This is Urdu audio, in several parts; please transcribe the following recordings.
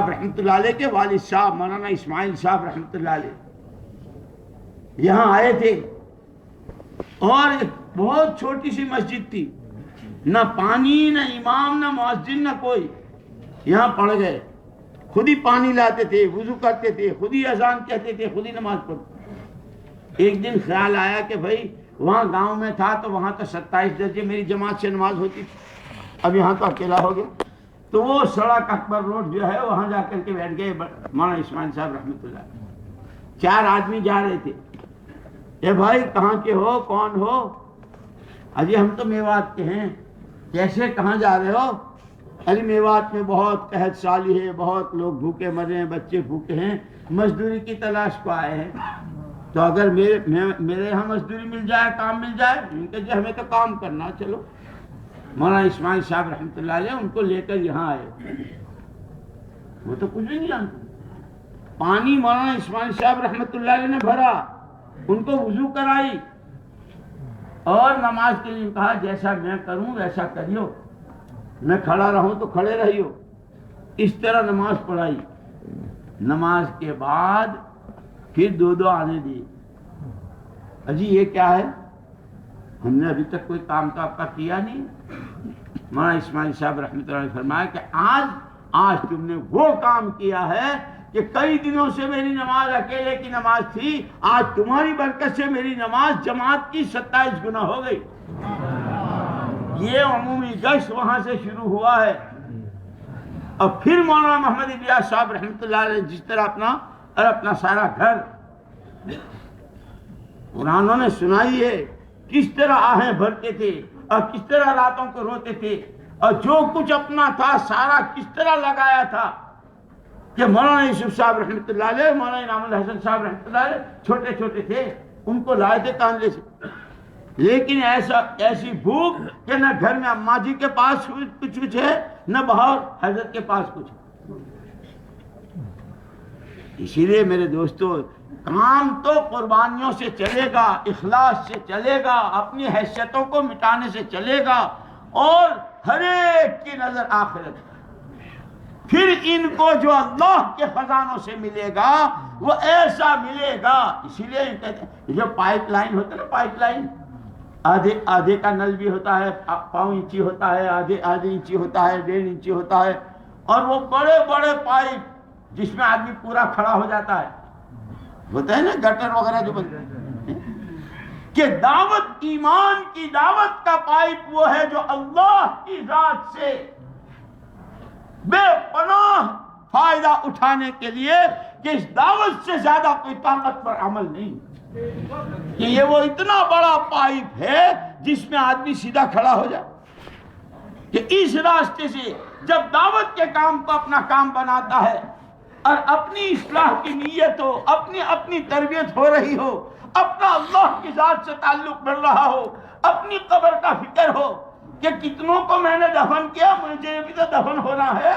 رحمۃ اللہ علیہ کے والد صاحب مولانا اسماعیل صاحب رحمۃ اللہ علیہ یہاں آئے تھے اور ایک بہت چھوٹی سی مسجد تھی، نہ پانی نہ امام نہ مؤذن نہ کوئی، یہاں پڑھ گئے، خود ہی پانی لاتے تھے، وضو کرتے تھے، خود ہی اذان کہتے تھے، خود ہی نماز پڑھتے۔ ایک دن خیال آیا کہ بھائی وہاں گاؤں میں تھا تو وہاں تو 27 درجے میری جماعت سے نماز ہوتی تھی، اب یہاں تو اکیلا ہو گیا، تو وہ سڑک اکبر روڈ جو ہے وہاں جا کر کے بیٹھ گئے مولانا اسماعیل صاحب رحمۃ اللہ۔ 4 آدمی جا رہے تھے، اے بھائی کہاں کے ہو، کون ہو؟ اجی ہم تو میوات کے ہیں۔ کیسے، کہاں جا رہے ہو؟ ارے میوات میں بہت قحط سالی ہے، بہت لوگ بھوکے مرے ہیں، بچے بھوکے ہیں، مزدوری کی تلاش کو آئے ہیں، تو اگر میرے یہاں مزدوری مل جائے، کام مل جائے، جی ہمیں تو کام کرنا، چلو۔ مولانا اسماعیل صاحب رحمۃ اللہ علیہ ان کو لے کر یہاں آئے، وہ تو کچھ بھی نہیں جانتے۔ پانی مولانا اسماعیل صاحب رحمۃ اللہ علیہ نے بھرا، ان کو وضو کرائی اور نماز کے لیے کہا جیسا میں کروں ویسا کریو، میں کھڑا رہوں تو کھڑے رہیو، اس طرح نماز پڑھائی۔ نماز کے بعد پھر 2 آنے دیے۔ اجی یہ کیا ہے؟ ہم نے ابھی تک کوئی کام تو آپ کا کیا نہیں۔ مولانا اسماعیل صاحب رحمۃ اللہ نے فرمایا کہ آج تم نے وہ کام کیا ہے کہ کئی دنوں سے میری نماز اکیلے کی نماز تھی، آج تمہاری برکت سے میری نماز جماعت کی 27 گنا ہو گئی۔ یہ عمومی گشت وہاں سے شروع ہوا ہے۔ اور پھر مولانا محمد الیاس صاحب رحمۃ اللہ علیہ جس طرح اپنا سارا گھر قرآنوں نے سنائی ہے، کس طرح آہیں بھرتے تھے اور کس طرح راتوں کو روتے تھے، اور جو کچھ اپنا تھا سارا کس طرح لگایا تھا کہ مولانا یوسف صاحب رحمۃ اللہ علیہ، مولانا انعام الحسن صاحب رحمۃ اللہ علیہ چھوٹے چھوٹے تھے، ان کو لائے تھے کانلے سے، لیکن ایسی بھوک کہ نہ گھر میں اماں جی کے پاس کچھ ہے، نہ باہر حضرت کے پاس کچھ۔ اسی لیے میرے دوستو، کام تو قربانیوں سے چلے گا، اخلاص سے چلے گا، اپنی حیثیتوں کو مٹانے سے چلے گا، اور ہر ایک کی نظر آخرت۔ پھر ان کو جو اللہ کے خزانوں سے ملے گا وہ ایسا ملے گا۔ اسی لیے کہتے ہیں جو پائپ لائن ہوتا ہے نا، پائپ لائن آدھے کا نل بھی ہوتا ہے، 5 انچی ہوتا ہے، آدھے انچی ہوتا ہے، 1.5 انچی ہوتا ہے، اور وہ بڑے بڑے پائپ جس میں آدمی پورا کھڑا ہو جاتا ہے، ہوتا ہے نا گٹر وغیرہ جو بنتے ہیں، کہ دعوت، ایمان کی دعوت کا پائپ وہ ہے جو اللہ کی ذات سے بے پناہ فائدہ اٹھانے کے لیے، کہ اس دعوت سے زیادہ کوئی طاقتور عمل نہیں، کہ یہ وہ اتنا بڑا پائپ ہے جس میں آدمی سیدھا کھڑا ہو جائے، کہ اس راستے سے جب دعوت کے کام کو اپنا کام بناتا ہے اور اپنی اصلاح کی نیت ہو، اپنی تربیت ہو رہی ہو، اپنا اللہ کی ذات سے تعلق بڑھ رہا ہو، اپنی قبر کا فکر ہو کہ کتنوں کو میں نے دفن کیا، مجھے بھی تو دفن ہونا ہے،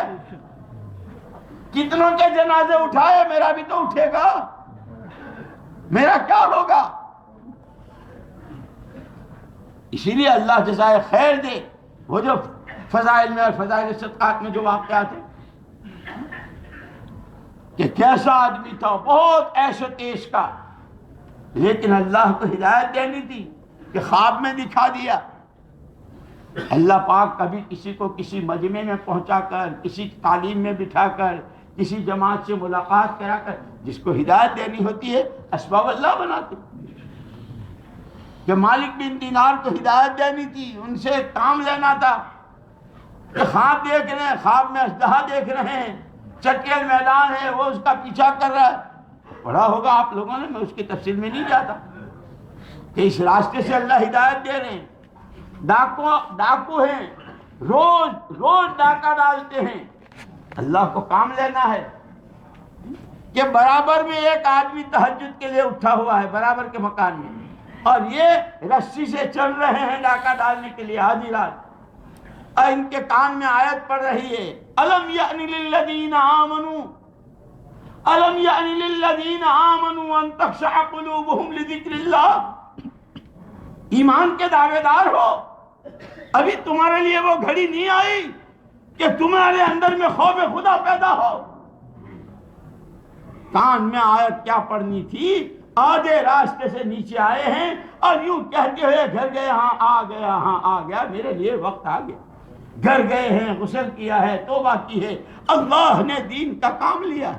کتنوں کے جنازے اٹھائے، میرا بھی تو اٹھے گا، میرا کیا ہوگا۔ اسی لیے اللہ جزائے خیر دے، وہ جو فضائل میں اور فضائل صدقات میں جو واقعات ہیں کہ کیسا آدمی تھا، بہت عیش و تیش کا، لیکن اللہ کو ہدایت دینی تھی کہ خواب میں دکھا دیا۔ اللہ پاک کبھی کسی کو کسی مجمع میں پہنچا کر، کسی تعلیم میں بٹھا کر، کسی جماعت سے ملاقات کرا کر، جس کو ہدایت دینی ہوتی ہے اسباب اللہ بناتے۔ کہ مالک بن دینار کو ہدایت دینی تھی، ان سے کام لینا تھا، کہ خواب دیکھ رہے ہیں، خواب میں اژدہا دیکھ رہے ہیں، چٹیل میدان ہے، وہ اس کا پیچھا کر رہا ہے، پڑھا ہوگا آپ لوگوں نے، میں اس کی تفصیل میں نہیں جاتا، کہ اس راستے سے اللہ ہدایت دے رہے ہیں۔ ڈاکو ہیں، روز ڈاکہ ڈالتے ہیں، اللہ کو کام لینا ہے، کہ برابر میں ایک آدمی تہجد کے لیے اٹھا ہوا ہے برابر کے مکان میں، اور یہ رسی سے چل رہے ہیں ڈاکہ ڈالنے کے لیے آدھی رات، اور ان کے کان میں آیت پڑھ رہی ہے الم یأن للذین آمنوا ان تخشع قلوبہم لذکر اللہ۔ ایمان کے دعوے دار ہو، ابھی تمہارے لیے وہ گھڑی نہیں آئی کہ تمہارے اندر میں خوف خدا پیدا ہو، کان میں آیت کیا پڑھنی تھی، آدھے راستے سے نیچے آئے ہیں اور یوں کہتے ہوئے گھر گئے، ہاں آ گیا، ہاں آ گیا، میرے لیے وقت آ گیا۔ گھر گئے ہیں، غسل کیا ہے، توبہ کی ہے، اللہ نے دین کا کام لیا،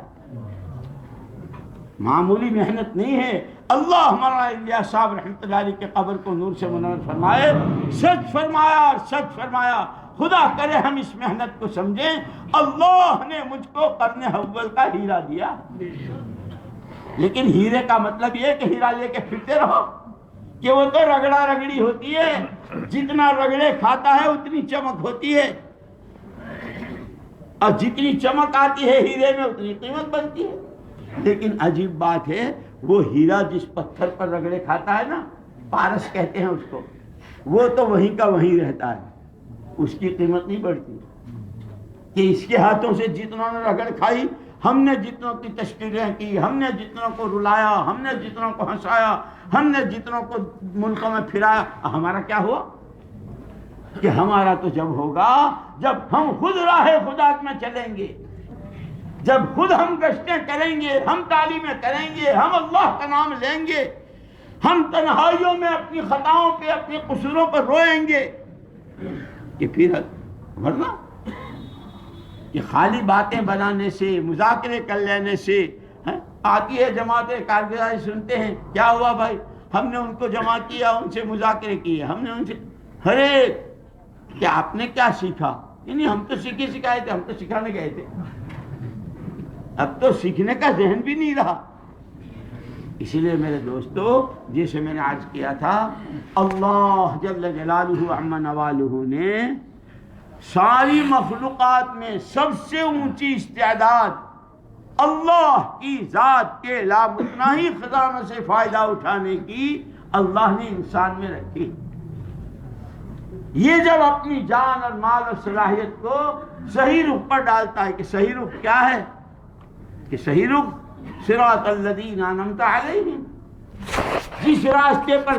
معمولی محنت نہیں ہے۔ اللہ مولانا الیاس صاحب رحمۃ اللہ علیہ کے قبر کو نور سے منور فرمائے، سچ فرمایا اور سچ فرمایا، خدا کرے ہم اس محنت کو سمجھیں۔ اللہ نے مجھ کو قرن اول کا ہیرا دیا، لیکن ہیرے کا مطلب یہ کہ ہیرا لے کے پھرتے رہو، کہ وہ تو رگڑا رگڑی ہوتی ہے، جتنا رگڑے کھاتا ہے اتنی چمک ہوتی ہے، اور جتنی چمک آتی ہے ہیرے میں اتنی قیمت بنتی ہے۔ لیکن عجیب بات ہے، وہ ہیرا جس پتھر پر رگڑے کھاتا ہے نا، پارس کہتے ہیں اس کو، وہ تو وہیں کا وہیں رہتا ہے، اس کی قیمت نہیں بڑھتی، کہ اس کے ہاتھوں سے جتنوں نے رگڑ کھائی، ہم نے جتنوں کی تشکیلیں کی، ہم نے جتنوں کو رلایا، ہم نے جتنوں کو ہنسایا، ہم نے جتنوں کو ملکوں میں پھرایا، ہمارا کیا ہوا؟ کہ ہمارا تو جب ہوگا جب ہم خود راہ خدا میں چلیں گے، جب خود ہم گشتیں کریں گے، ہم تعلیمیں کریں گے، ہم اللہ کا نام لیں گے، ہم تنہائیوں میں اپنی خطاؤں پہ، اپنے قصوروں پر روئیں گے، کہ پھر ورنہ کہ خالی باتیں بنانے سے، مذاکرے کر لینے سے آتی ہے جماعت کارگزاری، سنتے ہیں کیا ہوا بھائی، ہم نے ان کو جمع کیا، ان سے مذاکرے کیے، ہم نے ان سے، ارے کہ آپ نے کیا سیکھا؟ نہیں ہم تو سکھائے تھے، ہم تو سکھانے گئے تھے، اب تو سیکھنے کا ذہن بھی نہیں رہا۔ اسی لیے میرے دوستو، جیسے میں نے آج کیا تھا، اللہ جل جلالہ عما نوالہ نے ساری مخلوقات میں سب سے اونچی استعداد اللہ کی ذات کے لامتناہی خزانوں سے فائدہ اٹھانے کی اللہ نے انسان میں رکھی۔ یہ جب اپنی جان اور مال اور صلاحیت کو صحیح رخ پر ڈالتا ہے، کہ صحیح رخ کیا ہے، کہ صحیح رخ صراط الذین انعمت علیہم، جس راستے پر